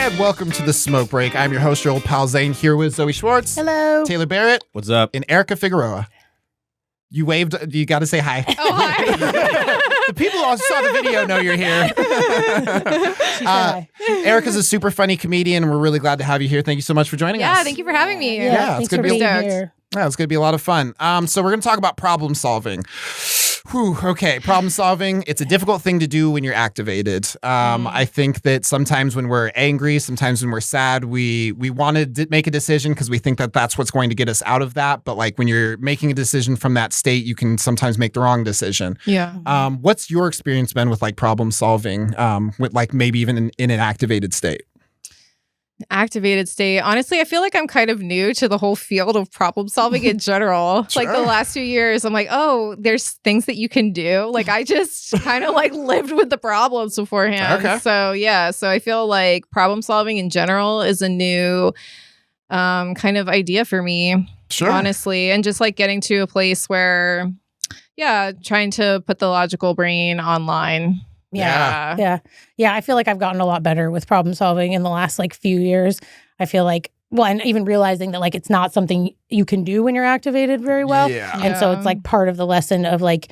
And welcome to the Smoke Break. I'm your host, your old pal Zane, here with Zoe Schwartz. Hello. Taylor Barrett. What's up? And Erica Figueroa. You waved. You got to say hi. Oh, hi. The people who also saw the video know you're here. Erica's a super funny comedian, and we're really glad to have you here. Thank you so much for joining us. Yeah, thank you for having me. Yeah, it's thanks for being here. Yeah, it's going to be a lot of fun. So we're going to talk about problem solving. Okay, problem solving. It's a difficult thing to do when you're activated. I think that sometimes when we're angry, sometimes when we're sad, we want to make a decision because we think that that's what's going to get us out of that. But like when you're making a decision from that state, you can sometimes make the wrong decision. Yeah. What's your experience been with like problem solving, with like maybe even in an activated state? Activated state. Honestly, I feel like I'm kind of new to the whole field of problem solving in general. Sure. Like the last few years, I'm like, oh, there's things that you can do. Like I just kind of like lived with the problems beforehand. Okay. So yeah, so I feel like problem solving in general is a new kind of idea for me. Sure. Honestly, and just like getting to a place where, yeah, trying to put the logical brain online. Yeah. Yeah. I feel like I've gotten a lot better with problem solving in the last like few years. I feel like, well, and even realizing that like it's not something you can do when you're activated very well. Yeah. And so it's like part of the lesson of like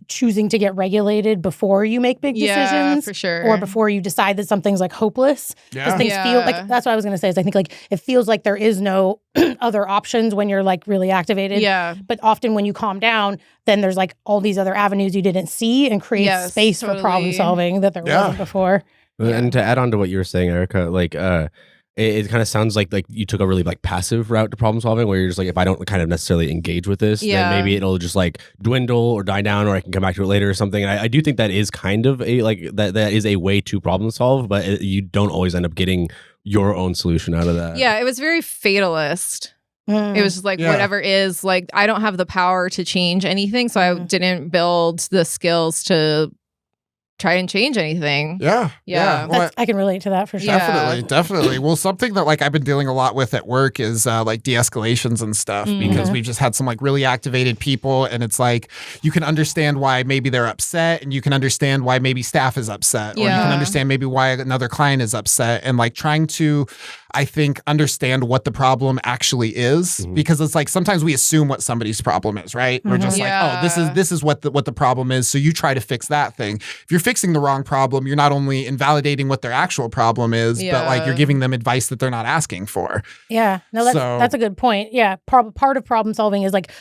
choosing to get regulated before you make big decisions. For sure. Or before you decide that something's like hopeless. Yeah. Because things feel like, that's what I was going to say is I think like it feels like there is no other options when you're like really activated. Yeah. But often when you calm down, then there's like all these other avenues you didn't see and create space for problem solving that there wasn't before. And to add on to what you were saying, Erica, like it kind of sounds like you took a really like passive route to problem solving where you're just like, if I don't kind of necessarily engage with this, then maybe it'll just like dwindle or die down, or I can come back to it later or something. And I do think that is kind of a like that is a way to problem solve, but you don't always end up getting your own solution out of that. Yeah, it was very fatalist. It was just like whatever is like I don't have the power to change anything, so I didn't build the skills to try and change anything. Yeah. Well, I can relate to that for sure. Definitely. Well, something that like I've been dealing a lot with at work is like de-escalations and stuff because we've just had some like really activated people, and it's like you can understand why maybe they're upset, and you can understand why maybe staff is upset, or you can understand maybe why another client is upset, and like trying to, I think, understand what the problem actually is, because it's like sometimes we assume what somebody's problem is, right? We're just like, oh, this is what the problem is, so you try to fix that thing. If you're fixing the wrong problem, you're not only invalidating what their actual problem is, but like you're giving them advice that they're not asking for. Yeah, no, that's a good point. Yeah, part of problem solving is like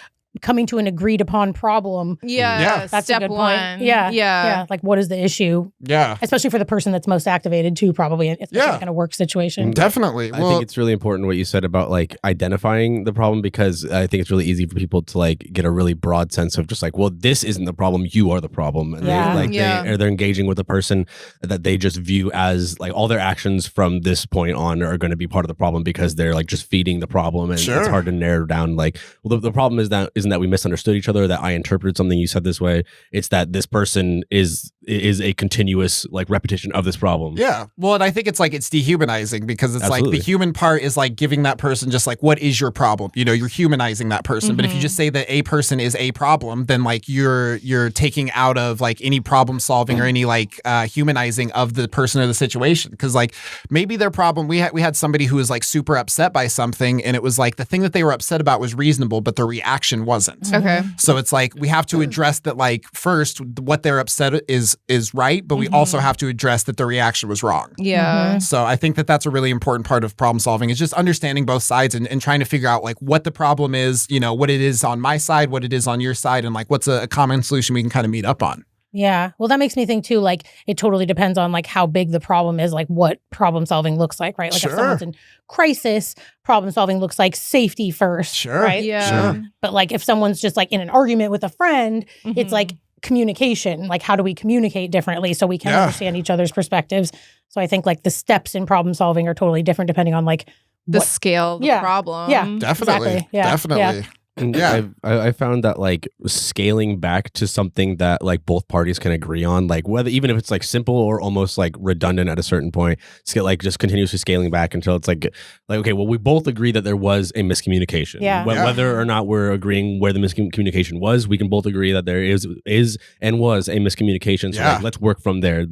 coming to an agreed upon problem. Yeah. That's step a good one. point. Yeah. Like, what is the issue? Yeah. Especially for the person that's most activated too, probably, especially in a work situation. Definitely. I think it's really important what you said about like identifying the problem, because I think it's really easy for people to like get a really broad sense of just like, well, this isn't the problem, you are the problem. And they're engaging with a person that they just view as like all their actions from this point on are going to be part of the problem because they're like just feeding the problem, and it's hard to narrow down like, well, the problem is that isn't that we misunderstood each other, that I interpreted something you said this way. It's that this person is a continuous like repetition of this problem. Yeah. Well, and I think it's like it's dehumanizing because it's like the human part is like giving that person just like, what is your problem? You know, you're humanizing that person. But if you just say that a person is a problem, then like you're taking out of like any problem solving or any like humanizing of the person or the situation. Because like maybe their problem, we had somebody who was like super upset by something, and it was like the thing that they were upset about was reasonable, but the reaction wasn't. Okay. So it's like we have to address that, like, first what they're upset is right, but we also have to address that the reaction was wrong. Yeah. So I think that that's a really important part of problem solving, is just understanding both sides and trying to figure out like what the problem is, you know, what it is on my side, what it is on your side, and like what's a common solution we can kind of meet up on. Yeah. Well, that makes me think too, like it totally depends on like how big the problem is, like what problem solving looks like, right? Like if someone's in crisis, problem solving looks like safety first, right? Yeah. But like if someone's just like in an argument with a friend, it's like communication. Like how do we communicate differently so we can understand each other's perspectives? So I think like the steps in problem solving are totally different depending on like the scale of the problem. Yeah. Definitely. Exactly. Yeah. Definitely. And I found that like scaling back to something that like both parties can agree on, like whether even if it's like simple or almost like redundant at a certain point, like just continuously scaling back until it's like okay, well we both agree that there was a miscommunication. Whether or not we're agreeing where the miscommunication was, we can both agree that there is and was a miscommunication. So like, let's work from there.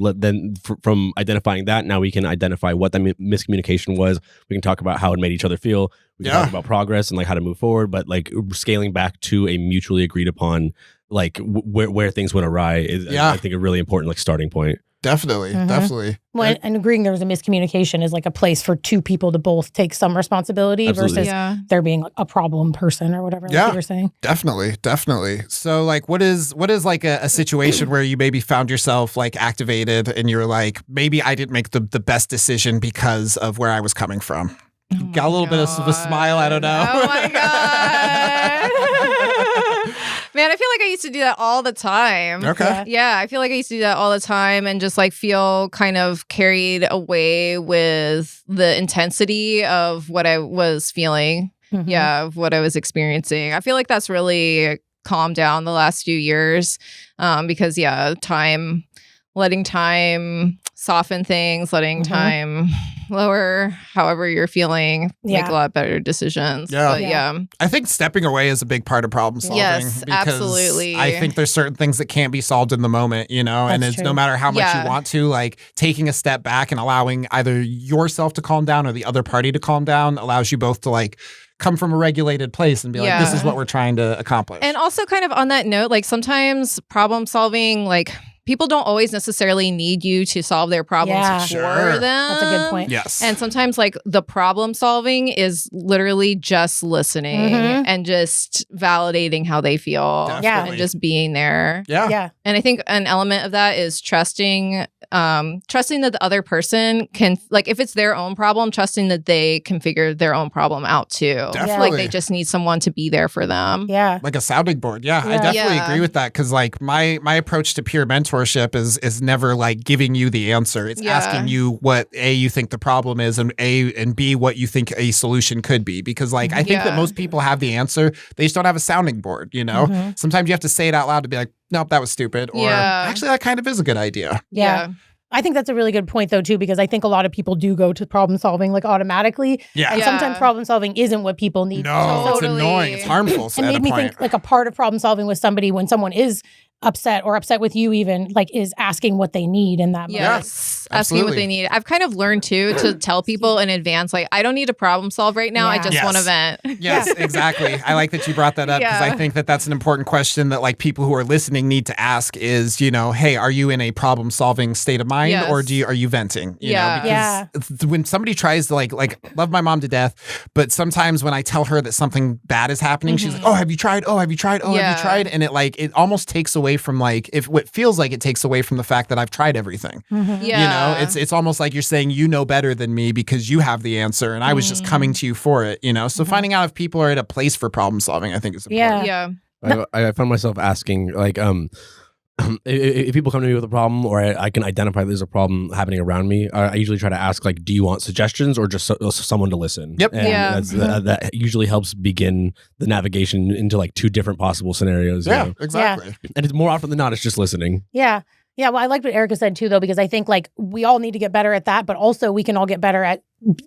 From identifying that, now we can identify what that miscommunication was. We can talk about how it made each other feel. We can talk about progress and like how to move forward, but like scaling back to a mutually agreed upon like where things went awry is I think a really important like starting point. Definitely. Well, and agreeing there was a miscommunication is like a place for two people to both take some responsibility versus there being a problem person or whatever like you were saying. Definitely. So like what is like a situation where you maybe found yourself like activated and you're like, maybe I didn't make the best decision because of where I was coming from? Got a little bit of a smile. I don't know. Oh my God. Man, I feel like I used to do that all the time. Okay. Yeah, I feel like I used to do that all the time and just like feel kind of carried away with the intensity of what I was feeling. Yeah, of what I was experiencing. I feel like that's really calmed down the last few years because, letting time soften things, letting time lower however you're feeling, make a lot better decisions. But I think stepping away is a big part of problem solving. Yes, absolutely. I think there's certain things that can't be solved in the moment, you know, and it's no matter how much you want to, like taking a step back and allowing either yourself to calm down or the other party to calm down allows you both to like come from a regulated place and be like, this is what we're trying to accomplish. And also kind of on that note, like sometimes problem solving, like people don't always necessarily need you to solve their problems for them. That's a good point. Yes. And sometimes like the problem solving is literally just listening and just validating how they feel and just being there. Yeah. And I think an element of that is trusting that the other person can, like if it's their own problem, trusting that they can figure their own problem out too. Definitely. Like they just need someone to be there for them. Yeah. Like a sounding board. Yeah. I definitely agree with that. Cause like my approach to peer mentorship is never like giving you the answer. It's asking you what A, you think the problem is, and B, what you think a solution could be. Because like I think that most people have the answer. They just don't have a sounding board, you know? Sometimes you have to say it out loud to be like, nope, that was stupid. Or actually that kind of is a good idea. Yeah. I think that's a really good point though too, because I think a lot of people do go to problem solving like automatically. And sometimes problem solving isn't what people need. No, it's annoying. It's harmful. It made me think like a part of problem solving with somebody when someone is upset or upset with you even like is asking what they need in that moment. Yes, asking what they need. I've kind of learned too to tell people in advance, like I don't need to problem solve right now. I just want to vent. Yes, exactly. I like that you brought that up because I think that that's an important question that like people who are listening need to ask is, you know, hey, are you in a problem solving state of mind or are you venting? You know, because when somebody tries to like love my mom to death, but sometimes when I tell her that something bad is happening, she's like, oh, have you tried? Oh, have you tried? Oh, have you tried? And it almost takes away from like if what feels like it takes away from the fact that I've tried everything. You know, it's almost like you're saying you know better than me because you have the answer and I was just coming to you for it, you know. So finding out if people are at a place for problem solving I think is important. I found myself asking like if people come to me with a problem or I can identify there's a problem happening around me, I usually try to ask like, do you want suggestions or just someone to listen? Yep. And that usually helps begin the navigation into like two different possible scenarios. Yeah, you know? exactly. And it's more often than not, it's just listening. Yeah. Yeah. Well, I like what Erica said too, though, because I think like we all need to get better at that, but also we can all get better at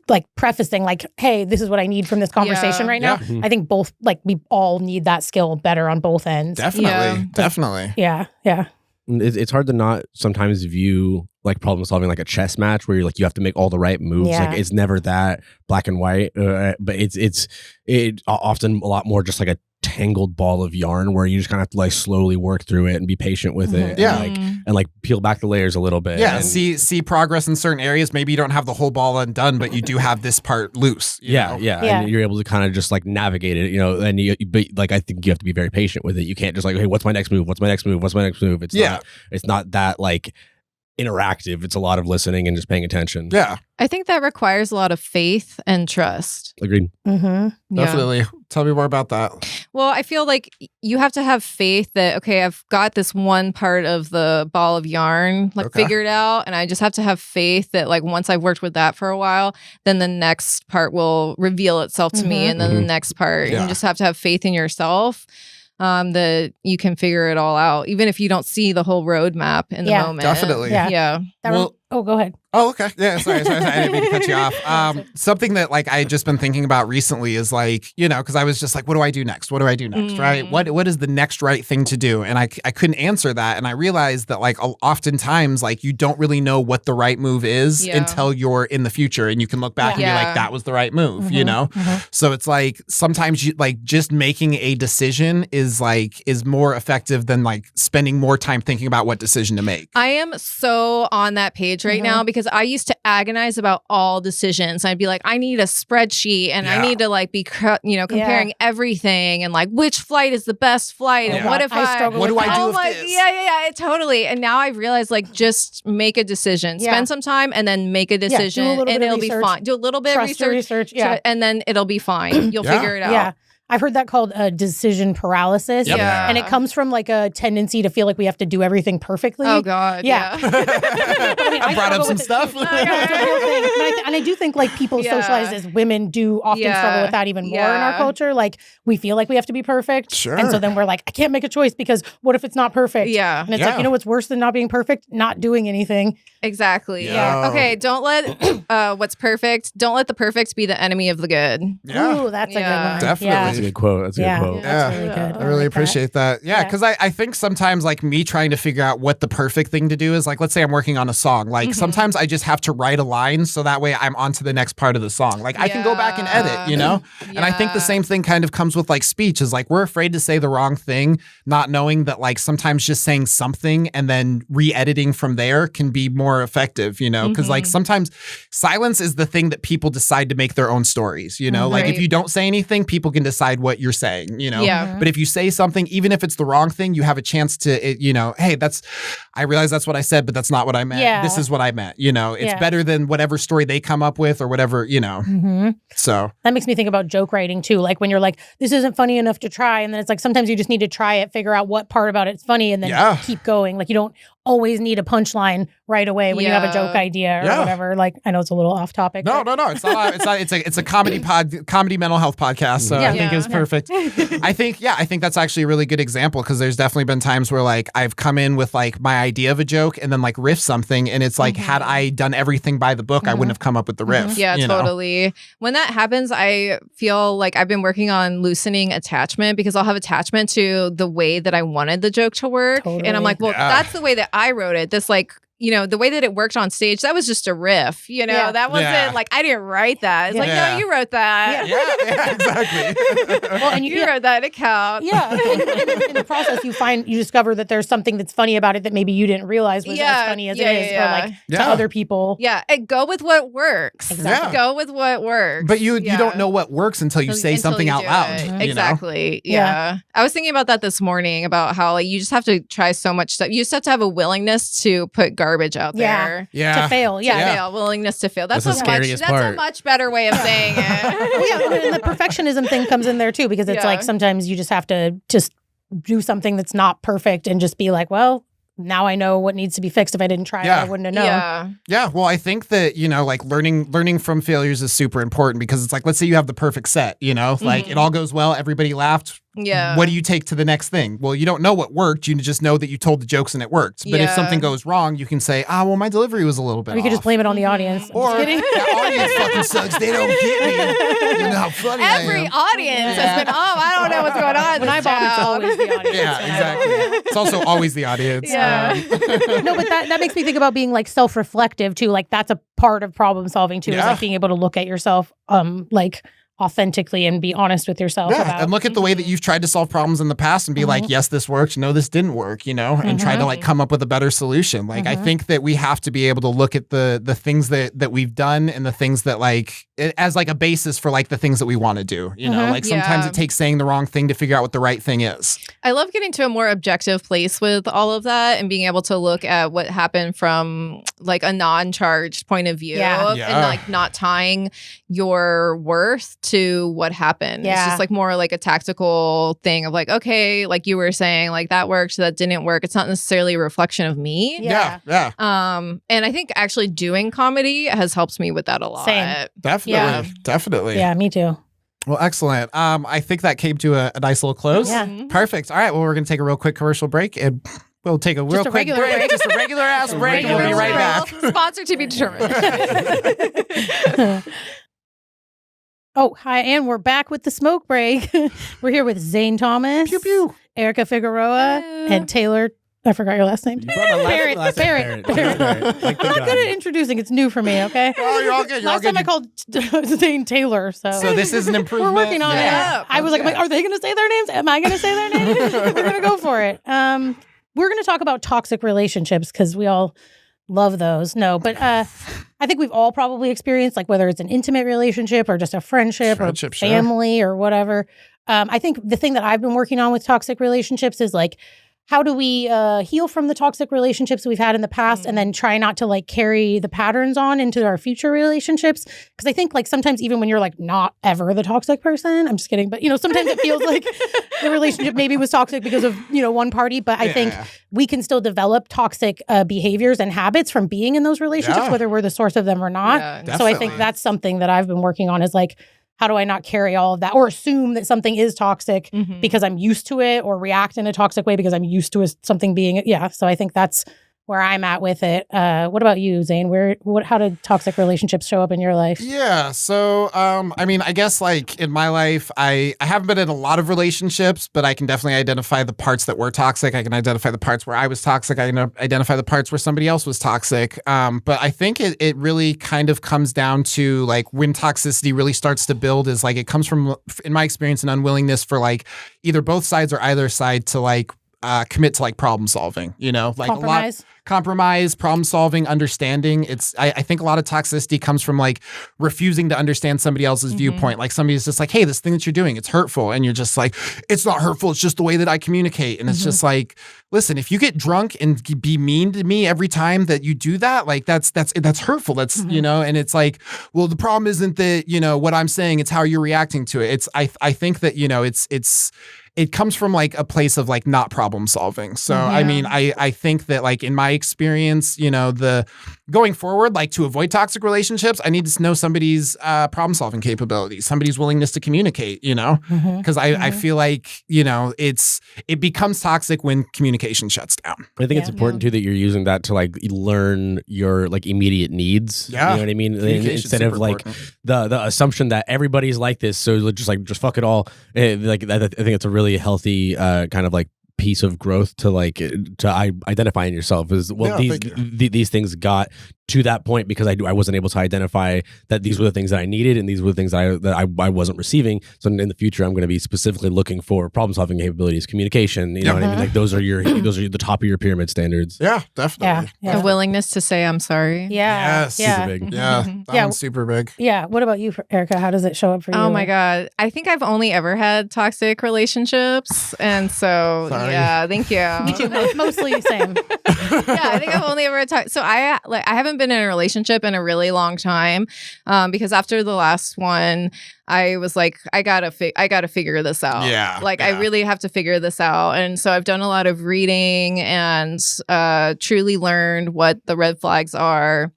like prefacing like, hey, this is what I need from this conversation right now. I think both like we all need that skill better on both ends. Definitely. Yeah. Yeah. It's hard to not sometimes view like problem solving like a chess match where you're like you have to make all the right moves. Like it's never that black and white, but it's often a lot more just like a tangled ball of yarn where you just kind of have to like slowly work through it and be patient with it. And like peel back the layers a little bit. Yeah, see progress in certain areas. Maybe you don't have the whole ball undone, but you do have this part loose. You know? And you're able to kind of just like navigate it, you know. And but like I think you have to be very patient with it. You can't just like, hey, what's my next move? What's my next move? What's my next move? It's not that like interactive. It's a lot of listening and just paying attention. Yeah, I think that requires a lot of faith and trust. Agreed. Definitely. Tell me more about that. Well, I feel like you have to have faith that, okay, I've got this one part of the ball of yarn figured out, and I just have to have faith that like once I've worked with that for a while, then the next part will reveal itself to me, and then the next part. You just have to have faith in yourself. That you can figure it all out, even if you don't see the whole roadmap in the moment. Definitely. Yeah. Go ahead. Oh, okay. Yeah, sorry. I didn't mean to cut you off. Something that like I just been thinking about recently is like, because I was just like, what do I do next? What do I do next? Right? What is the next right thing to do? And I couldn't answer that. And I realized that like oftentimes like you don't really know what the right move is until you're in the future and you can look back and be like, that was the right move, So it's like sometimes you like just making a decision is more effective than like spending more time thinking about what decision to make. I am so on that page right now because I used to agonize about all decisions. I'd be like, I need a spreadsheet and I need to like be, comparing everything and like which flight is the best flight and what if what do I do with this? Yeah, totally. And now I've realized like just make a decision, spend some time and then make a decision and it'll be fine. Do a little bit of research, and then it'll be fine. You'll figure it out. Yeah. I've heard that called decision paralysis. Yep. Yeah. And it comes from like a tendency to feel like we have to do everything perfectly. Oh, God. Yeah. I brought up some stuff. And I do think like people socialized as women do often struggle with that even more in our culture. Like we feel like we have to be perfect. Sure. And so then we're like, I can't make a choice because what if it's not perfect? Yeah. And it's like, what's worse than not being perfect? Not doing anything. Exactly. Yeah. Okay. Don't let what's perfect. Don't let the perfect be the enemy of the good. Yeah. Ooh, that's a good one. Definitely. Yeah. That's a good quote. That's a good quote. That's really good. I really appreciate that. Yeah, because I think sometimes like me trying to figure out what the perfect thing to do is like, let's say I'm working on a song. Like sometimes I just have to write a line so that way I'm on to the next part of the song. Like I can go back and edit, And I think the same thing kind of comes with like speech is like we're afraid to say the wrong thing, not knowing that like sometimes just saying something and then re-editing from there can be more effective, because like sometimes silence is the thing that people decide to make their own stories, like if you don't say anything, people can decide what you're saying, But if you say something, even if it's the wrong thing, you have a chance to, hey, I realize that's what I said, but that's not what I meant. Yeah. This is what I meant. It's better than whatever story they come up with or whatever, So that makes me think about joke writing too. Like when you're like, this isn't funny enough to try. And then it's like, sometimes you just need to try it, figure out what part about it's funny and then keep going. Like you don't always need a punchline right away when you have a joke idea or whatever. Like I know it's a little off topic. No. It's not. It's a comedy mental health podcast. So I think it's perfect. I think that's actually a really good example because there's definitely been times where like I've come in with like my idea of a joke and then like riff something and it's like had I done everything by the book, I wouldn't have come up with the riff. Yeah, totally. When that happens, I feel like I've been working on loosening attachment because I'll have attachment to the way that I wanted the joke to work. Totally. And I'm like, well, that's the way that I wrote it. This like, the way that it worked on stage, that was just a riff, that wasn't like, I didn't write that. It's like, no, you wrote that. Yeah, exactly. Well, and you wrote that, it counts. Yeah. In the process, you discover that there's something that's funny about it that maybe you didn't realize was as funny as it is or like to other people. Yeah. And go with what works. Exactly. Go with what works. But you don't know what works until you say something out loud. Exactly. Yeah. I was thinking about that this morning about how like you just have to try so much stuff. You just have to have a williness to put garbage out there. To fail. To fail. Willingness to fail. That's the scariest part. That's a much better way of saying it. And the perfectionism thing comes in there too because it's like sometimes you just have to just do something that's not perfect and just be like, well, now I know what needs to be fixed. If I didn't try it, I wouldn't have known. Yeah. Well, I think that, like learning from failures is super important because it's like, let's say you have the perfect set, like it all goes well. Everybody laughed. Yeah. What do you take to the next thing? Well, you don't know what worked. You just know that you told the jokes and it worked. But if something goes wrong, you can say, well, my delivery was a little bit Or you could just blame it on the audience. Or the audience fucking sucks. They don't get me. You know how funny Every audience has been, I don't know what's going on. When I bomb, it's always the audience. Yeah, exactly. It's also always the audience. Yeah. No, but that makes me think about being like self-reflective too. Like that's a part of problem solving too, is like being able to look at yourself like authentically and be honest with yourself about. And look at the way that you've tried to solve problems in the past and be like, yes, this worked. No, this didn't work, and try to like come up with a better solution. Like I think that we have to be able to look at the things that we've done and the things that like as like a basis for like the things that we want to do. Like sometimes it takes saying the wrong thing to figure out what the right thing is. I love getting to a more objective place with all of that and being able to look at what happened from like a non-charged point of view and like not tying your worth to what happened. It's just like more like a tactical thing of like, okay, like you were saying, like that worked, that didn't work. It's not necessarily a reflection of me. Yeah. And I think actually doing comedy has helped me with that a lot. Same. Definitely. Yeah, me too. Well, excellent. I think that came to a nice little close. Yeah. Perfect. All right. Well, we're going to take a real quick commercial break and we'll take a real quick break. Just a regular ass break. And we'll be right back. Sponsor to be determined. Oh, hi. And we're back with the smoke break. We're here with Zane Thomas, Pew, pew. Erica Figueroa, and Taylor. I forgot your last name. Barrett. Like I'm not good at introducing. It's new for me, okay? Oh, you're all good. Last time I called Zane Taylor, so this is an improvement. We're working on it. I was like, are they going to say their names? Am I going to say their names? We're going to go for it. We're going to talk about toxic relationships because we all love those. No, but I think we've all probably experienced, like whether it's an intimate relationship or just a friendship or family or whatever. I think the thing that I've been working on with toxic relationships is like, how do we heal from the toxic relationships we've had in the past and then try not to like carry the patterns on into our future relationships? Because I think like sometimes even when you're like not ever the toxic person, I'm just kidding, but sometimes it feels like the relationship maybe was toxic because of, one party. But I think we can still develop toxic behaviors and habits from being in those relationships, whether we're the source of them or not. Yeah, so I think that's something that I've been working on is like, how do I not carry all of that or assume that something is toxic because I'm used to it or react in a toxic way because I'm used to something being, So I think that's where I'm at with it. What about you, Zane? How did toxic relationships show up in your life? Yeah. So, I mean, I guess like in my life, I haven't been in a lot of relationships, but I can definitely identify the parts that were toxic. I can identify the parts where I was toxic. I can identify the parts where somebody else was toxic. But I think it really kind of comes down to like when toxicity really starts to build is like, it comes from, in my experience, an unwillingness for like either both sides or either side to like, commit to like problem solving, like compromise, problem solving, understanding. I think a lot of toxicity comes from like refusing to understand somebody else's viewpoint. Like somebody's just like, hey, this thing that you're doing, it's hurtful. And you're just like, it's not hurtful. It's just the way that I communicate. And it's just like, listen, if you get drunk and be mean to me every time that you do that, like that's hurtful. That's, and it's like, well, the problem isn't that, what I'm saying, it's how you're reacting to it. I think that, it comes from like a place of like not problem solving. So, I mean, I think that like in my experience, the going forward, like to avoid toxic relationships, I need to know somebody's problem solving capabilities, somebody's willingness to communicate, because I feel like, it becomes toxic when communication shuts down. I think it's important too that you're using that to like learn your like immediate needs. Yeah. You know what I mean? Instead of like the assumption that everybody's like this. So just fuck it all. Like I think it's a really healthy kind of like piece of growth to identify in yourself is these things got to that point because I wasn't able to identify that these were the things that I needed and these were the things that I wasn't receiving. So in the future, I'm going to be specifically looking for problem solving capabilities, communication. You know what I mean? Like those are the top of your pyramid standards. Yeah, definitely. The willingness to say I'm sorry. Yeah, super big. Yeah, that one's super big. Yeah. What about you, Erica? How does it show up for you? Oh my God, I think I've only ever had toxic relationships, and so yeah, thank you. Me too. Mostly same. Yeah, I think I've only ever had toxic. So I haven't been in a relationship in a really long time because after the last one I was like, I gotta figure this out. I really have to figure this out. And so I've done a lot of reading and truly learned what the red flags are.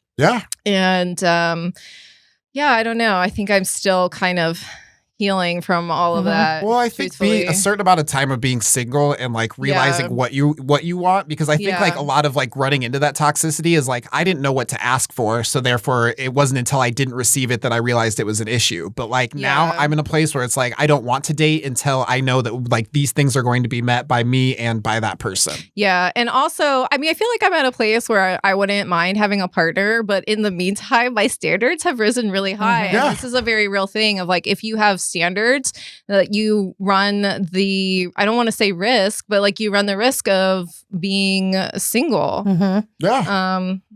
And I don't know, I think I'm still kind of healing from all of that. Well, I think a certain amount of time of being single and like realizing what you want, because I think like a lot of like running into that toxicity is like I didn't know what to ask for, so therefore it wasn't until I didn't receive it that I realized it was an issue. But like now I'm in a place where it's like I don't want to date until I know that like these things are going to be met by me and by that person. Yeah, and also I mean I feel like I'm at a place where I wouldn't mind having a partner, but in the meantime my standards have risen really high. And this is a very real thing of like if you have standards that you run I don't want to say risk, but like you run the risk of being single.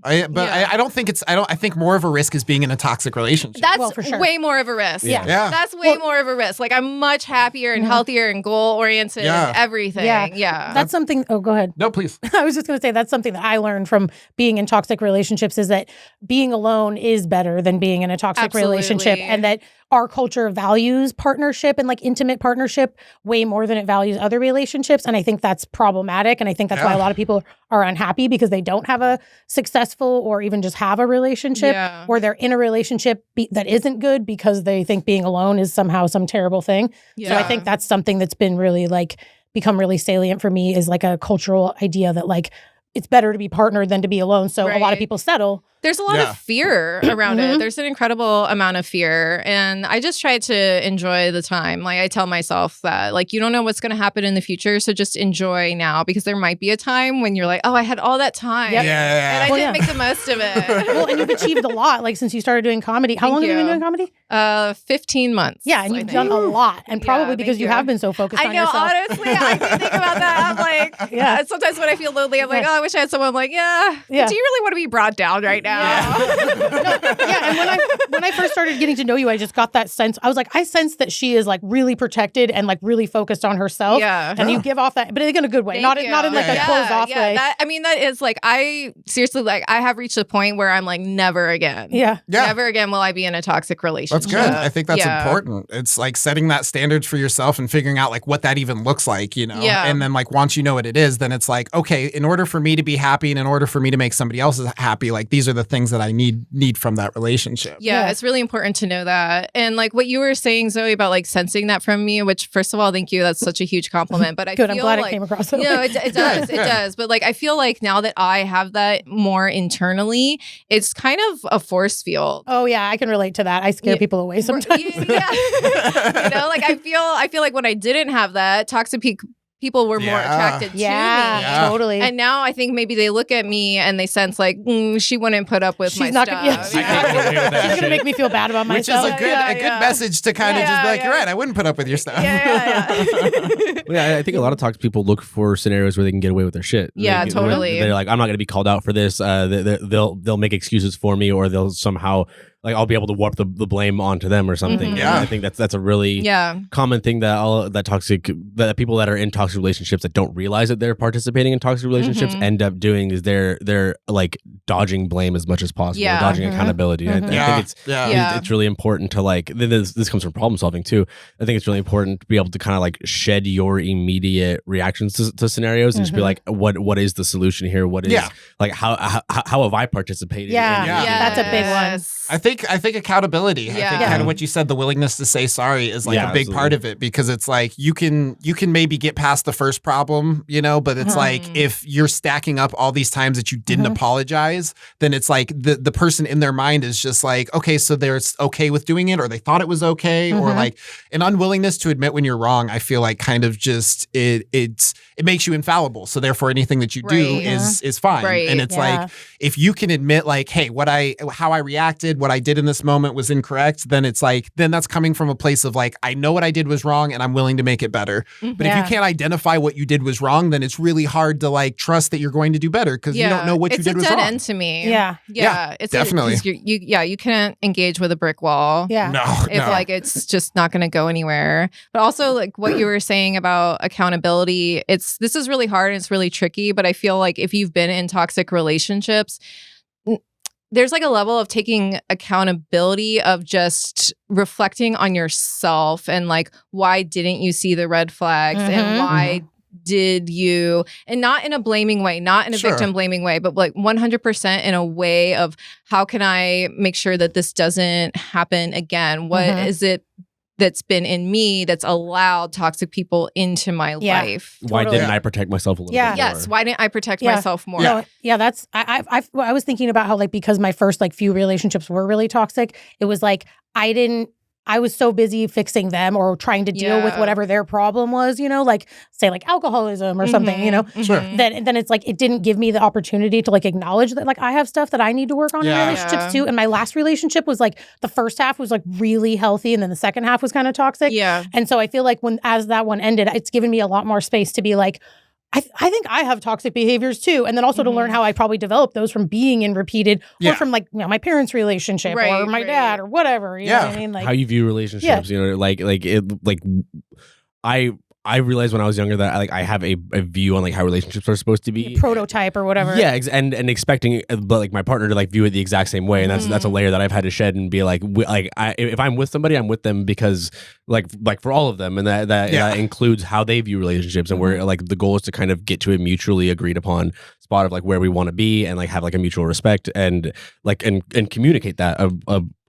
I don't think I think more of a risk is being in a toxic relationship. That's for sure. way more of a risk. Yeah. That's way more of a risk. Like I'm much happier and healthier and goal oriented and everything. Yeah. That's something. Oh, go ahead. No, please. I was just going to say that's something that I learned from being in toxic relationships is that being alone is better than being in a toxic relationship, and that our culture values partnership and like intimate partnership way more than it values other relationships. And I think that's problematic. And I think that's why a lot of people are unhappy because they don't have a successful or even just have a relationship or they're in a relationship that isn't good because they think being alone is somehow some terrible thing. So I think that's something that's been really like become really salient for me is like a cultural idea that like it's better to be partnered than to be alone. So a lot of people settle. There's a lot of fear around it. There's an incredible amount of fear. And I just try to enjoy the time. Like I tell myself that like, you don't know what's going to happen in the future. So just enjoy now because there might be a time when you're like, oh, I had all that time. And I didn't make the most of it. Well, and you've achieved a lot. Like since you started doing comedy. How long have you been doing comedy? 15 months. Yeah. And you've done a lot. And probably because you have been so focused on yourself. I know, honestly, I do think about that. I'm like, sometimes when I feel lonely, I'm like, oh, I wish I had someone. I'm like, do you really want to be brought down right now? And when I first started getting to know you, I just got that sense. I was like, I sense that she is like really protected and like really focused on herself. Yeah. And you give off that, but in a good way, not in like a closed off way. That is like, I seriously, like I have reached a point where I'm like, never again. Never again will I be in a toxic relationship. That's good. I think that's important. It's like setting that standard for yourself and figuring out like what that even looks like, you know? And then like once you know what it is, then it's like, okay, in order for me to be happy and in order for me to make somebody else happy, like these are the things that I need from that relationship. Yeah, it's really important to know that. And like what you were saying, Zoe, about like sensing that from me, which first of all, thank you. That's such a huge compliment. But I feel I'm glad like, it came across that way. It does. It does. But like I feel like now that I have that more internally, it's kind of a force field. Oh yeah, I can relate to that. I scare people away sometimes. You know, like I feel like when I didn't have that, toxic people were more attracted to me. Yeah, totally. And now I think maybe they look at me and they sense like, she wouldn't put up with my stuff. She's going to make me feel bad about myself. Which is a good message to kind of just be like, you're right, I wouldn't put up with your stuff. I think a lot of toxic people look for scenarios where they can get away with their shit. Totally. They're like, I'm not going to be called out for this. They'll make excuses for me, or they'll somehow like I'll be able to warp the blame onto them or something. Yeah, I think that's a really common thing that people that are in toxic relationships that don't realize that they're participating in toxic relationships end up doing is they're like dodging blame as much as possible, dodging accountability. I think it's really important to like this comes from problem solving too. I think it's really important to be able to kind of like shed your immediate reactions to scenarios and just be like, what is the solution here? What is like how have I participated? That's a big one. I think accountability. I think kind of what you said, the willingness to say sorry is like a big part of it, because it's like you can maybe get past the first problem, you know, but it's like if you're stacking up all these times that you didn't apologize, then it's like the person in their mind is just like, okay, so they're okay with doing it, or they thought it was okay, or like an unwillingness to admit when you're wrong. I feel like kind of just it makes you infallible. So therefore anything that you do is fine. Right. And it's like if you can admit like, hey, how I reacted, what I did in this moment was incorrect, then it's like, then that's coming from a place of like, I know what I did was wrong and I'm willing to make it better. But if you can't identify what you did was wrong, then it's really hard to like trust that you're going to do better, because you don't know what you did was wrong. It's a dead end to me. It's definitely. You can't engage with a brick wall. Like it's just not going to go anywhere. But also like what you were saying about accountability, this is really hard and it's really tricky, but I feel like if you've been in toxic relationships, there's like a level of taking accountability of just reflecting on yourself and like, why didn't you see the red flags and why did you, and not in a blaming way, not in a victim blaming way, but like 100% in a way of how can I make sure that this doesn't happen again? What is it that's been in me that's allowed toxic people into my life? Why didn't I protect myself a little bit more? Yes. Why didn't I protect myself more? That's I was thinking about how like, because my first like few relationships were really toxic, it was like I was so busy fixing them or trying to deal with whatever their problem was, you know, like say like alcoholism or something, you know, then it's like, it didn't give me the opportunity to like acknowledge that like I have stuff that I need to work on in relationships too. And my last relationship was like, the first half was like really healthy and then the second half was kind of toxic. And so I feel like as that one ended, it's given me a lot more space to be like, I think I have toxic behaviors too. And then also to learn how I probably developed those from being in repeated or from like, my parents' relationship or my dad or whatever. You know what I mean? Like how you view relationships, you know, I realized when I was younger that I have a view on like how relationships are supposed to be, prototype or whatever. Yeah, and expecting but like my partner to like view it the exact same way, and that's a layer that I've had to shed and be like if I'm with somebody, I'm with them because like for all of them, and that includes how they view relationships, and where like the goal is to kind of get to a mutually agreed upon spot of like where we want to be and like have like a mutual respect and like and communicate that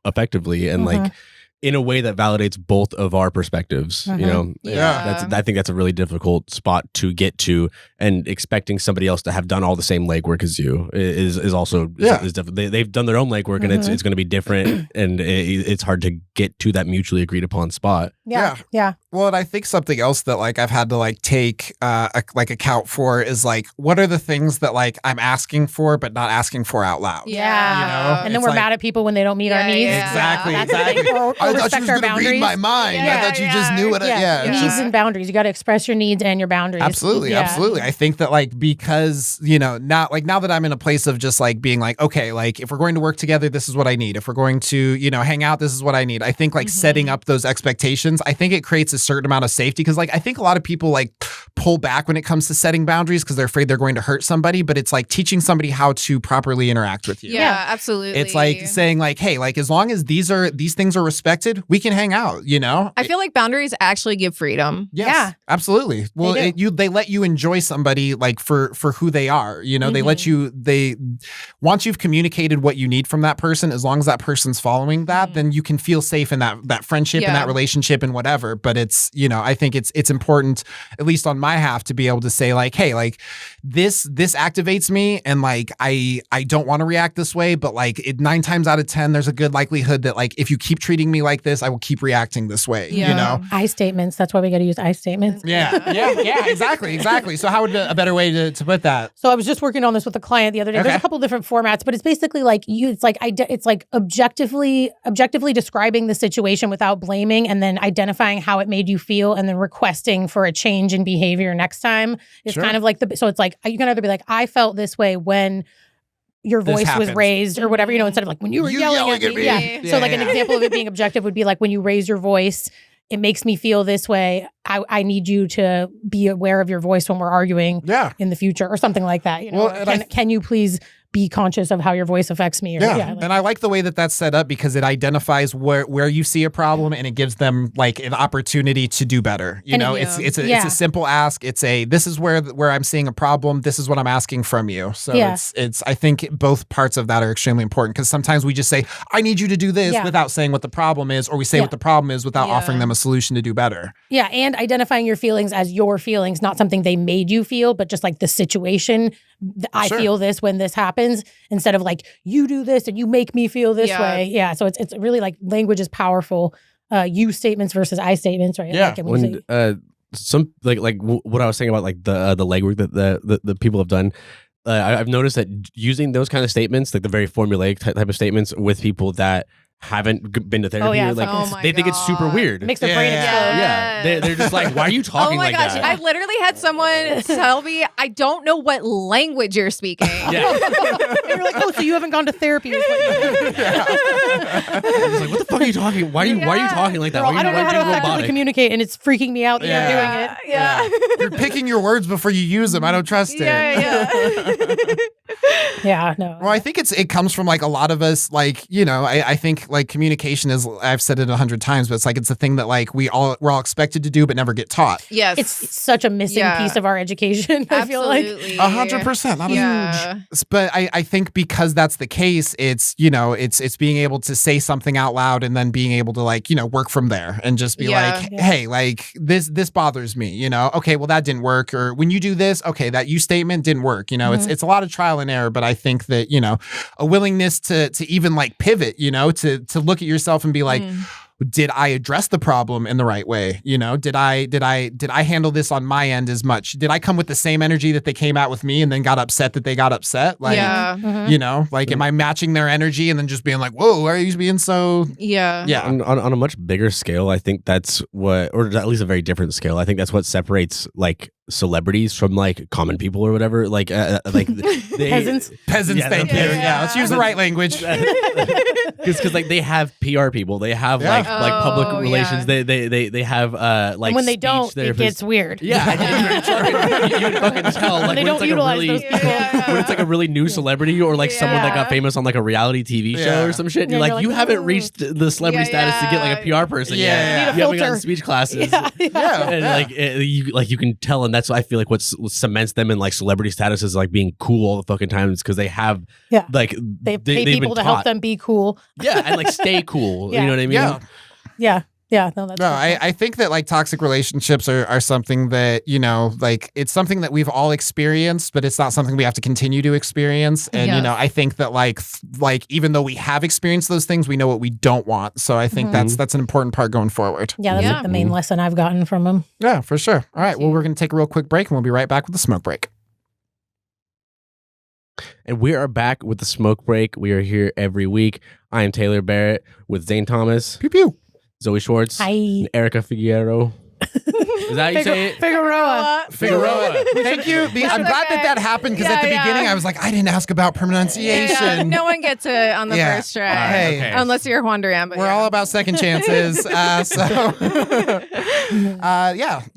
effectively and like in a way that validates both of our perspectives, you know? I think that's a really difficult spot to get to, and expecting somebody else to have done all the same legwork as you is also they've done their own legwork, and it's going to be different, and it's hard to get to that mutually agreed upon spot. Yeah. Well, and I think something else that like I've had to like take account for is like, what are the things that like I'm asking for but not asking for out loud? Yeah. You know? And then we're mad at people when they don't meet our needs. Exactly. I thought you was going to read my mind. I thought you just knew what. Needs and boundaries. You got to express your needs and your boundaries. Absolutely. I think that like because now that I'm in a place of just like being like, okay, like if we're going to work together, this is what I need. If we're going to hang out, this is what I need. I think like setting up those expectations, I think it creates a certain amount of safety, because like I think a lot of people like pull back when it comes to setting boundaries because they're afraid they're going to hurt somebody, but it's like teaching somebody how to properly interact with you. Yeah, absolutely. It's like saying like, hey, like as long as these things are respected, we can hang out, you know? I feel like boundaries actually give freedom. Yes, yeah, absolutely. Well, they let you enjoy somebody like for who they are, you know? They let you, once you've communicated what you need from that person, as long as that person's following that, then you can feel safe in that friendship and that relationship and whatever. But it's, I think it's important, at least on my half, to be able to say like, hey, like this activates me, and like I don't want to react this way, but like 9 times out of 10 there's a good likelihood that like if you keep treating me like this, I will keep reacting this way. You know, I statements. That's why we got to use I statements. Yeah, exactly. So how would a better way to put that? So I was just working on this with a client the other day. Okay. There's a couple different formats, but it's basically like it's like objectively describing the situation without blaming, and then identifying how it made you feel, and then requesting for a change in behavior next time. It's kind of like so it's like you can either be like, I felt this way when your voice was raised or whatever, instead of like when you were yelling at me. Yeah. So like an example of it being objective would be like, when you raise your voice, it makes me feel this way. I need you to be aware of your voice when we're arguing in the future, or something like that. Can you please be conscious of how your voice affects me? And I like the way that that's set up, because it identifies where you see a problem, and it gives them like an opportunity to do better. It's a simple ask. It's this is where I'm seeing a problem. This is what I'm asking from you. So it's I think both parts of that are extremely important, because sometimes we just say, I need you to do this without saying what the problem is, or we say what the problem is without offering them a solution to do better. Yeah. And identifying your feelings as your feelings, not something they made you feel, but just like the situation. I feel this when this happens, instead of like, you do this and you make me feel this way. Yeah. So it's really like language is powerful. You statements versus I statements, right? Yeah. Like, some like what I was saying about like the legwork that the people have done. I've noticed that using those kind of statements, like the very formulaic type of statements, with people that haven't been to therapy, they think it's super weird. It makes their brain explode. Yeah. They're just like, why are you talking like that? Oh my gosh, I literally had someone tell me, I don't know what language you're speaking. And you're like, oh, so you haven't gone to therapy. He's like, what the fuck are you talking? Why are you talking like that? Girl, I don't know how to effectively communicate, and it's freaking me out that you're doing it. Yeah. You're picking your words before you use them. I don't trust it. Yeah, no. Well, I think it comes from like a lot of us, like, I think like communication is, I've said it 100 times, but it's a thing that like we're all expected to do but never get taught. Yes. It's such a missing piece of our education. I feel like 100%. Not huge. But I think because that's the case, it's being able to say something out loud, and then being able to like, work from there, and just be like, hey, like this bothers me, okay, well that didn't work. Or when you do this, okay, that you statement didn't work. It's a lot of trial and error, but I think that, a willingness to even like pivot, to look at yourself and be like, did I address the problem in the right way? Did I handle this on my end as much? Did I come with the same energy that they came out with me, and then got upset that they got upset? Like, am I matching their energy and then just being like, whoa, why are you being so? Yeah. On a much bigger scale, I think that's what, or at least a very different scale, I think that's what separates like celebrities from like common people or whatever, like Peasants. Peasants, thank you. Yeah, let's use the right language. Because like they have PR people, they have like public relations, they have like and when they speech don't, it therapists. gets weird. Yeah, you would fucking tell like they when don't it's like utilize a really those people. when it's like a really new celebrity or like someone that got famous on like a reality TV show or some shit. And you're like, you haven't reached the celebrity status to get like a PR person yet. You haven't gotten speech classes. And like you can tell, and that's what I feel like what cements them in like celebrity status is like being cool all the fucking times because they have like they pay people to help them be cool. Yeah, and like stay cool. You know what I mean? Yeah. No, that's I think that like toxic relationships are something that, you know, like it's something that we've all experienced, but it's not something we have to continue to experience. And, you know, I think that like even though we have experienced those things, we know what we don't want. So I think that's an important part going forward. Yeah, that's like the main lesson I've gotten from them. Yeah, for sure. All right. Well, we're going to take a real quick break and we'll be right back with the smoke break. And we are back with the smoke break. We are here every week. I am Taylor Barrett with Zane Thomas. Pew pew. Zoe Schwartz. Hi. And Erica Figueroa. Is that how you say it? Figueroa. Thank you. I'm glad that happened because at the beginning I was like, I didn't ask about pronunciation. Yeah, no one gets it on the first try. Hey. Unless you're Juan Duran. But we're all about second chances. Go ahead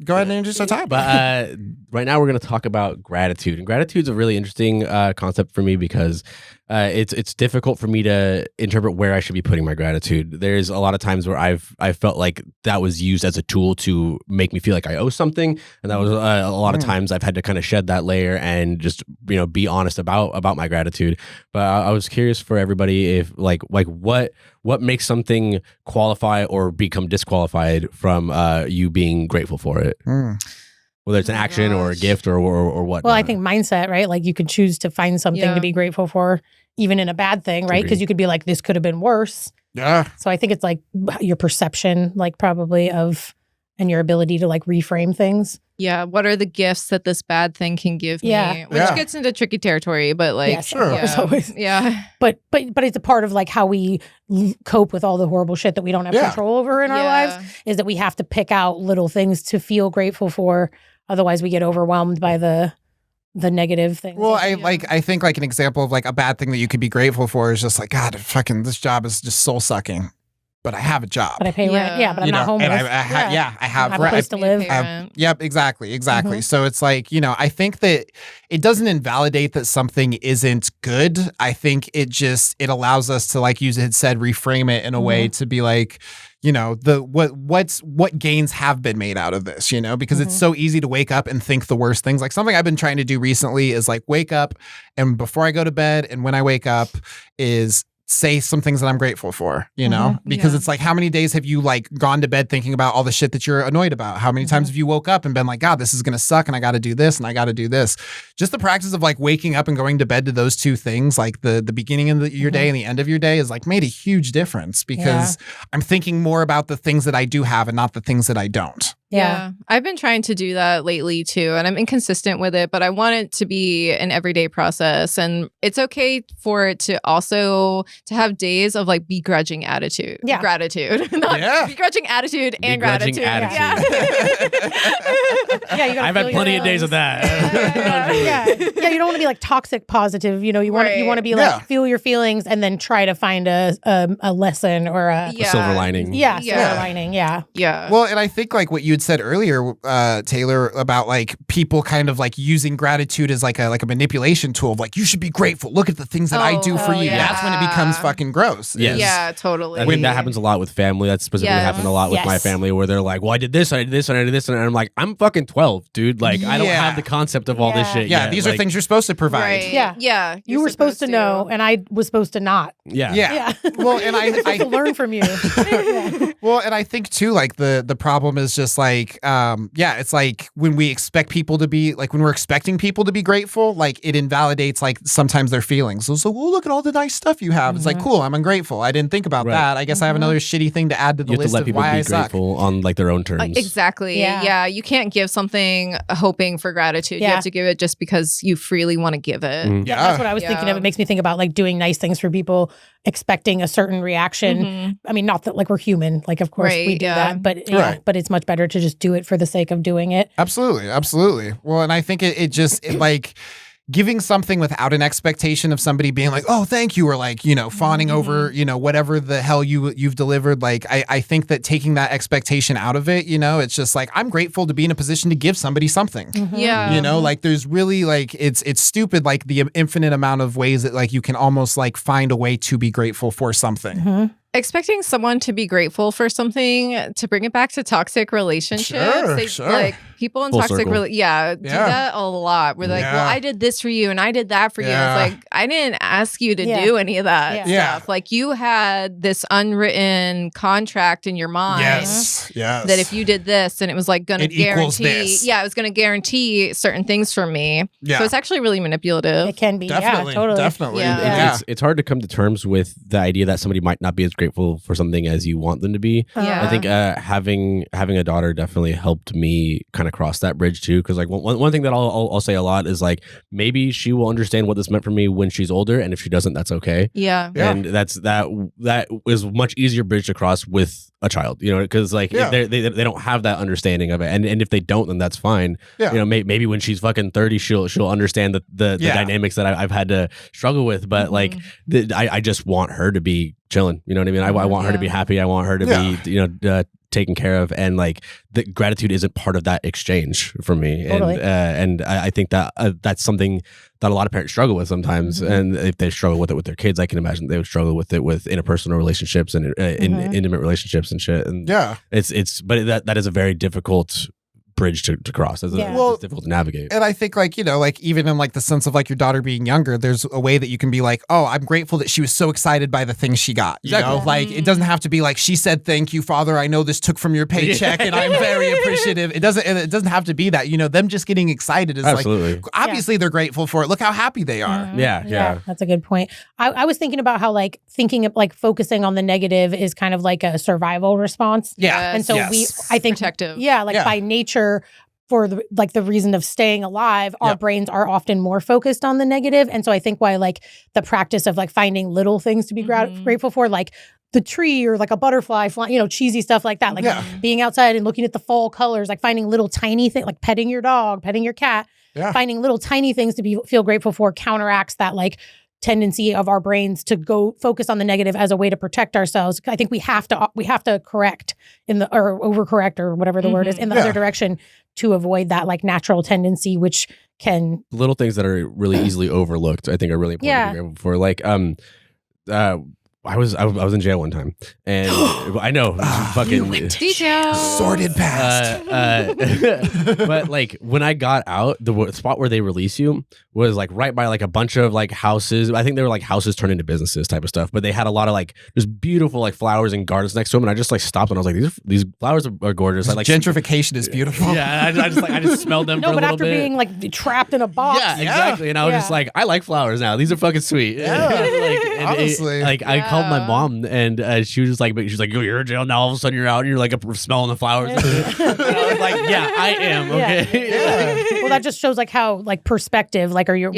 and introduce our topic. But right now we're going to talk about gratitude. And gratitude's a really interesting concept for me because it's difficult for me to interpret where I should be putting my gratitude. There's a lot of times where I felt like that was used as a tool to make me feel like I owe something, and that was a lot of times I've had to kind of shed that layer and just be honest about my gratitude. But I was curious for everybody if like what makes something qualify or become disqualified from you being grateful for it. Whether it's an action or a gift or what. Well, I think mindset, right? Like you could choose to find something to be grateful for, even in a bad thing, right? Because you could be like, this could have been worse. Yeah. So I think it's like your perception, like probably of, and your ability to like reframe things. Yeah. What are the gifts that this bad thing can give me? Which gets into tricky territory, but like, always. Yeah. But it's a part of like how we cope with all the horrible shit that we don't have control over in our lives, is that we have to pick out little things to feel grateful for. Otherwise we get overwhelmed by the negative things. Well, I think like an example of like a bad thing that you could be grateful for is just like, God, fucking this job is just soul sucking. But I have a job. But I pay rent. Yeah, but I'm not homeless. And I have a place to live. Yep, exactly. So it's like, I think that it doesn't invalidate that something isn't good. I think it allows us to, like you had said, reframe it in a way to be like, what gains have been made out of this, because it's so easy to wake up and think the worst things. Like something I've been trying to do recently is like wake up, and before I go to bed and when I wake up is say some things that I'm grateful for, because it's like, how many days have you like gone to bed thinking about all the shit that you're annoyed about? How many times have you woke up and been like, God, this is going to suck and I got to do this and I got to do this. Just the practice of like waking up and going to bed to those two things, like the beginning of your day and the end of your day, is like made a huge difference because I'm thinking more about the things that I do have and not the things that I don't. Yeah. I've been trying to do that lately too, and I'm inconsistent with it, but I want it to be an everyday process. And it's okay for it to also to have days of like begrudging attitude. Yeah. Gratitude. Not begrudging attitude and gratitude. Yeah. I've had plenty of days of that. Yeah, you don't want to be like toxic positive. You want to be like feel your feelings and then try to find a lesson or a silver lining. Yeah, silver lining. Yeah. Yeah. Well, and I think like what you had said earlier, Taylor, about like people kind of like using gratitude as like a manipulation tool of like, you should be grateful. Look at the things that I do for you. Yeah. That's when it becomes fucking gross. Yes. Yeah, totally. I think that happens a lot with family. That's specifically happened a lot with my family, where they're like, well, I did this, and I did this, and I did this. And I'm like, I'm fucking 12, dude. Like, I don't have the concept of all this shit Yeah, yet. these are things you're supposed to provide. Right. Yeah. Yeah. You were supposed to know, and I was supposed to not. Yeah. Well, and I to learn from you. Well, and I think too, like the problem is just like, it's like when we expect people to be like, when we're expecting people to be grateful, like it invalidates like sometimes their feelings. So, well, look at all the nice stuff you have. It's like, cool, I'm ungrateful. I didn't think about that. I guess I have another shitty thing to add to the you have list to let of people why be I suck. grateful on like their own terms. Exactly. Yeah. You can't give something hoping for gratitude. You have to give it just because you freely want to give it. Yeah, that's what I was thinking of. It makes me think about like doing nice things for people expecting a certain reaction. I mean, not that like we're human, like of course we do that, but but it's much better to just do it for the sake of doing it. Absolutely. Well, and I think it just like giving something without an expectation of somebody being like, oh, thank you, or like, you know, fawning over, you know, whatever the hell you've delivered. Like, I think that taking that expectation out of it, you know, it's just like, I'm grateful to be in a position to give somebody something. Yeah. You know, like there's really like, it's stupid, like the infinite amount of ways that like you can almost like find a way to be grateful for something. Expecting someone to be grateful for something, to bring it back to toxic relationships. Sure. Like people in Full toxic circle. do that a lot. We're like, well, I did this for you and I did that for you. It's like, I didn't ask you to do any of that stuff. Like you had this unwritten contract in your mind that if you did this, and it was like going to guarantee, it was going to guarantee certain things from me. So it's actually really manipulative. It can be. Definitely. Totally. It's hard to come to terms with the idea that somebody might not be as grateful for something as you want them to be. I think having a daughter definitely helped me kind of cross that bridge too, because like one thing that I'll say a lot is like, maybe she will understand what this meant for me when she's older, and if she doesn't, that's okay. And that is a much easier bridge to cross with a child, you know, because like they don't have that understanding of it, and if they don't, then that's fine. You know, maybe when she's fucking 30, she'll understand the dynamics that I've had to struggle with, but like I just want her to be chilling, you know what I mean? I want her to be happy. I want her to be, you know, taken care of, and like the gratitude isn't part of that exchange for me. And I think that that's something that a lot of parents struggle with sometimes. And if they struggle with it with their kids, I can imagine they would struggle with it with interpersonal relationships and intimate relationships and shit. And but that is a very difficult bridge to cross. It's difficult to navigate. And I think like, you know, like even in like the sense of like your daughter being younger, there's a way that you can be like, oh, I'm grateful that she was so excited by the things she got. You know, like it doesn't have to be like, she said, thank you, Father. I know this took from your paycheck and I'm very appreciative. It doesn't have to be that, you know, them just getting excited is like, obviously they're grateful for it. Look how happy they are. Yeah. That's a good point. I was thinking about how like thinking of like focusing on the negative is kind of like a survival response. And so I think protective. By nature, for the reason of staying alive, our brains are often more focused on the negative. And so I think why like the practice of like finding little things to be grateful for, like the tree or like a butterfly flying, you know, cheesy stuff like that, like being outside and looking at the fall colors, like finding little tiny things, like petting your dog, petting your cat, finding little tiny things to feel grateful for counteracts that like tendency of our brains to go focus on the negative as a way to protect ourselves. I think we have to correct or overcorrect or whatever the word is in the other direction to avoid that like natural tendency, which can little things that are really easily overlooked. I think are really important to be grateful for. Like I was in jail one time, and I know fucking details, sordid past. But like when I got out, the spot where they release you was like right by like a bunch of like houses. I think they were like houses turned into businesses type of stuff. But they had a lot of like just beautiful like flowers and gardens next to them, and I just like stopped and I was like, these flowers are gorgeous. Like gentrification is beautiful. Yeah, I just smelled them. No, for a but little after bit. being like trapped in a box, exactly. And I was just like, I like flowers now. These are fucking sweet. Honestly, I called my mom, and she was just like, "Yo, you're in jail now. All of a sudden, you're out, and you're like smelling the flowers." And I was like, "Yeah, I am." Okay. Well, that just shows like how like perspective, like where you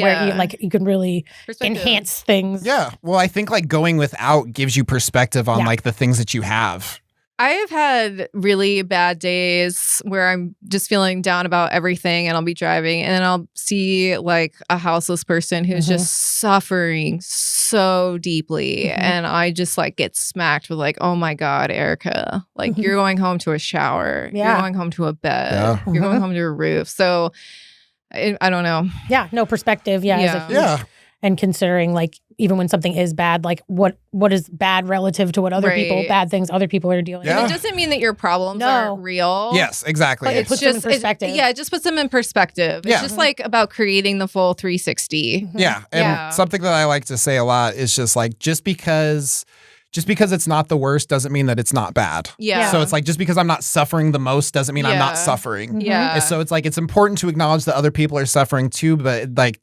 can really enhance things. Yeah. Well, I think like going without gives you perspective on like the things that you have. I have had really bad days where I'm just feeling down about everything, and I'll be driving and then I'll see like a houseless person who's just suffering so deeply. And I just like get smacked with like, oh my God, Erica, like you're going home to a shower. You're going home to a bed. You're going home to a roof. So I don't know. Yeah. No perspective. And considering like even when something is bad, like what is bad relative to what other bad things other people are dealing with. It doesn't mean that your problems aren't real. Yes, exactly. But it puts them in perspective. It just puts them in perspective. It's just like about creating the full 360. Yeah. And something that I like to say a lot is just like, just because it's not the worst doesn't mean that it's not bad. Yeah. So it's like, just because I'm not suffering the most doesn't mean I'm not suffering. Yeah. And so it's like, it's important to acknowledge that other people are suffering too, but like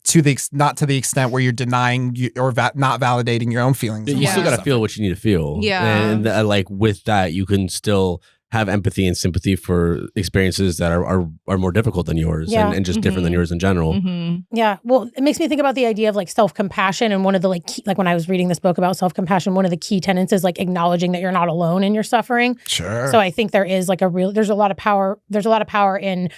not to the extent where you're denying or not validating your own feelings. You still got to feel what you need to feel. Yeah. And like with that, you can still have empathy and sympathy for experiences that are more difficult than yours and just different than yours in general. Yeah. Well, it makes me think about the idea of like self-compassion. And one of the like when I was reading this book about self-compassion, one of the key tenets is like acknowledging that you're not alone in your suffering. Sure. So I think there is like there's a lot of power in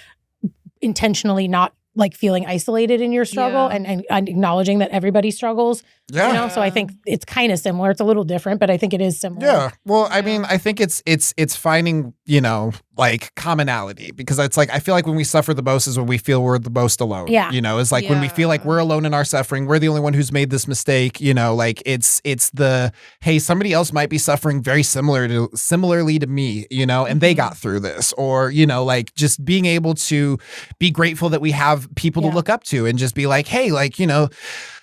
intentionally not like feeling isolated in your struggle and acknowledging that everybody struggles. Yeah. You know, so I think it's kind of similar. It's a little different, but I think it is similar. Yeah. Well, I mean, I think it's finding, you know, like commonality, because it's like, I feel like when we suffer the most is when we feel we're the most alone. Yeah. You know, it's like when we feel like we're alone in our suffering, we're the only one who's made this mistake, you know, like it's the, hey, somebody else might be suffering very similarly to me, you know, and they got through this, or, you know, like just being able to be grateful that we have people to look up to and just be like, hey, like, you know,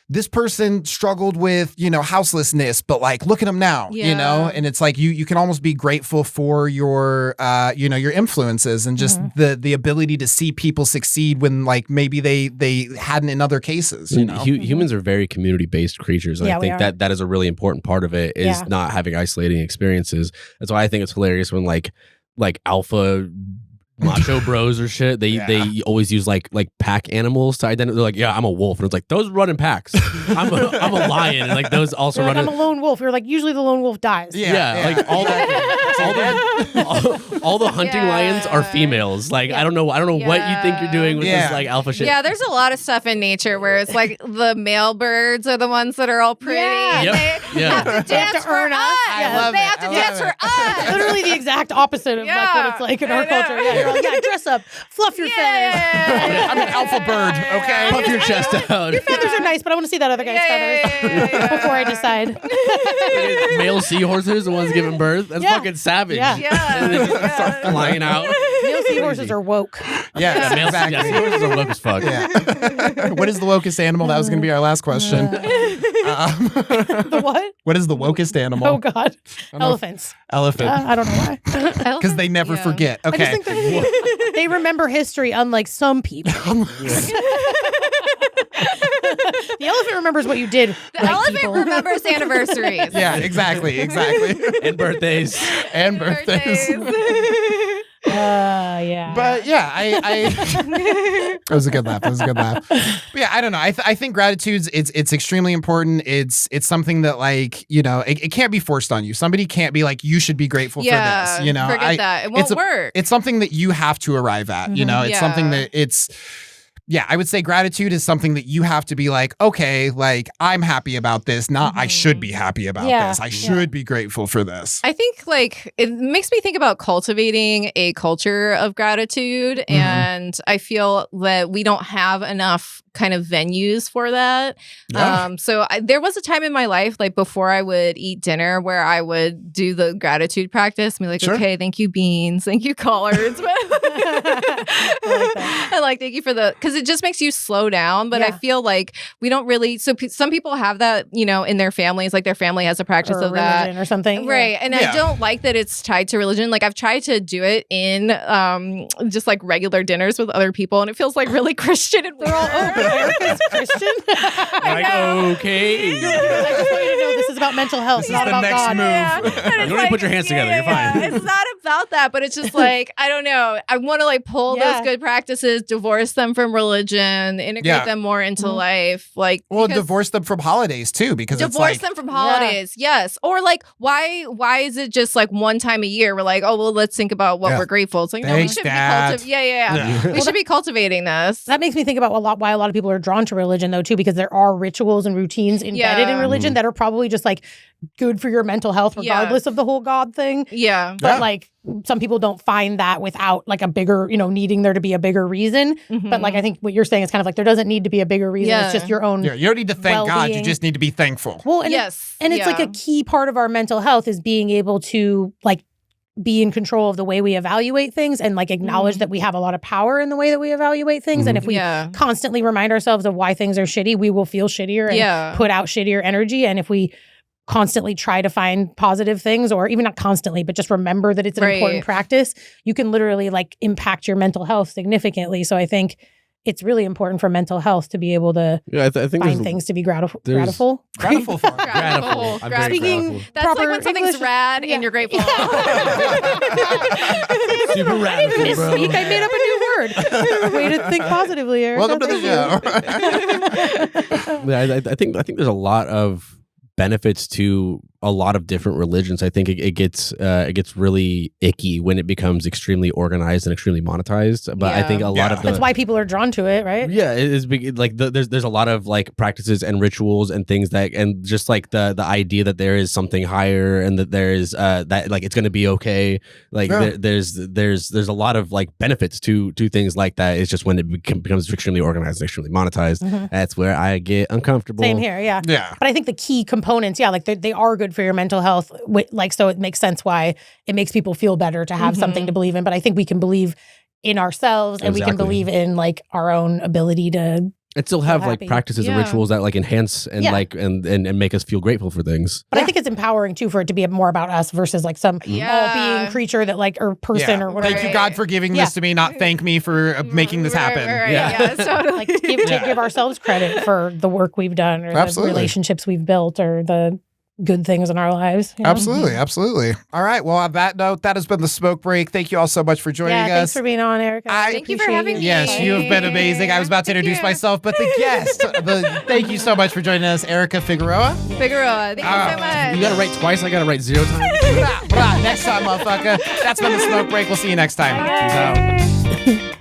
this person struggled with, you know, houselessness, but like, look at them now, you know? And it's like, you can almost be grateful for your, you know, your influences and just the ability to see people succeed when like maybe they hadn't in other cases, you know? Humans are very community-based creatures. And I think that is a really important part of it is not having isolating experiences. That's why I think it's hilarious when like alpha macho bros or shit, they always use like pack animals to identify. They're like, yeah, I'm a wolf, and it's like those run in packs. I'm a lion, and like those also run. I'm a lone wolf. You're like, usually the lone wolf dies. Like all the hunting lions are females. Like I don't know what you think you're doing with this like alpha shit. Yeah, there's a lot of stuff in nature where it's like the male birds are the ones that are all pretty. Yeah. They have to dance for us. They have to dance for us. Literally the exact opposite of like what it's like in our culture. Yeah, you're like, dress up, fluff your feathers. I'm an alpha bird, okay? Puff your chest out. Your feathers are nice, but I want to see that other guy's feathers before I decide. Male seahorses, the ones giving birth. That's fucking savage. Yeah. And they just start flying out. Male seahorses are woke. Seahorses are woke as fuck. Yeah. What is the wokest animal? That was going to be our last question. The what? What is the wokest animal? Oh, God. Elephants. Elephant. I don't know why. Because they never forget. Okay. I just think they remember history, unlike some people. The elephant remembers what you did. The elephant remembers anniversaries. Yeah, exactly. And birthdays. Yeah. But yeah, I that was a good laugh. But yeah, I don't know. I think gratitude's it's extremely important. It's something that like, you know, it can't be forced on you. Somebody can't be like, you should be grateful for this. You know, forget that. It won't work. It's something that you have to arrive at. You know, it's something that I would say gratitude is something that you have to be like, okay, like I'm happy about this, not I should be happy about this. I should be grateful for this. I think like it makes me think about cultivating a culture of gratitude. And I feel that we don't have enough kind of venues for that. Yeah. So there was a time in my life, like before I would eat dinner, where I would do the gratitude practice and be like, okay, thank you, beans. Thank you, collards. I like, thank you for because it just makes you slow down. But I feel like we don't really, so some people have that, you know, in their families, like their family has a practice of that. Or something. Right. And I don't like that it's tied to religion. Like I've tried to do it in just like regular dinners with other people, and it feels like really Christian and we're all Erica's Christian. Like, okay. I just want you to know this is about mental health, not about God. Yeah. You don't need to put your hands together. You're fine. It's not about that, but it's just like, I don't know. I want to like pull those good practices, divorce them from religion, integrate them more into life. Like, well, divorce them from holidays too, because divorce it's like, them from holidays. Yes. Or like, why is it just like one time a year? We're like, oh, well, let's think about what we're grateful. It's like, no, we should be cultivating. We should be cultivating this. That makes me think about why a lot of people are drawn to religion though too, because there are rituals and routines embedded in religion that are probably just like good for your mental health regardless of the whole God thing. But like some people don't find that without like a bigger, you know, needing there to be a bigger reason. But like I think what you're saying is kind of like there doesn't need to be a bigger reason. It's just your own. You don't need to thank God. You just need to be thankful. Well, and it's like a key part of our mental health is being able to like be in control of the way we evaluate things and like acknowledge that we have a lot of power in the way that we evaluate things. And if we constantly remind ourselves of why things are shitty, we will feel shittier and put out shittier energy. And if we constantly try to find positive things, or even not constantly, but just remember that it's an important practice, you can literally like impact your mental health significantly. So I think it's really important for mental health to be able to I think find things to be grateful. Grateful. Grateful for. Grateful. I'm very Speaking grateful. That's like proper when something's English. rad and you're grateful. Super radical, bro. Misspeak. I made up a new word. Way to think positively, Erica. Welcome to the show. Yeah, I think there's a lot of benefits to a lot of different religions. I think it gets really icky when it becomes extremely organized and extremely monetized. But I think a lot of that's why people are drawn to it, right? Yeah, it is big. Like there's a lot of like practices and rituals and things that, and just like the idea that there is something higher and that there is that like it's going to be okay. Like there's a lot of like benefits to things like that. It's just when it becomes extremely organized and extremely monetized, that's where I get uncomfortable. Same here, yeah. But I think the key components, like they are good for your mental health. Like, so it makes sense why it makes people feel better to have something to believe in. But I think we can believe in ourselves and we can believe in like our own ability to and still have like practices and rituals that like enhance and like and make us feel grateful for things. But I think it's empowering too for it to be more about us versus like some all-being creature that like or person or whatever. Thank you, God, for giving this to me. Not thank me for making this happen. Totally. Like give ourselves credit for the work we've done or the relationships we've built or the good things in our lives. Absolutely. All right. Well, on that note, that has been the Smoke Break. Thank you all so much for joining us. Thanks for being on, Erica. Thank you for having me. Yes, you have been amazing. I was about to introduce myself, but the guest, thank you so much for joining us, Erica Figueroa. Thank you so much. You got to write twice. I got to write 0 times. Next time, motherfucker. That's been the Smoke Break. We'll see you next time. Peace out.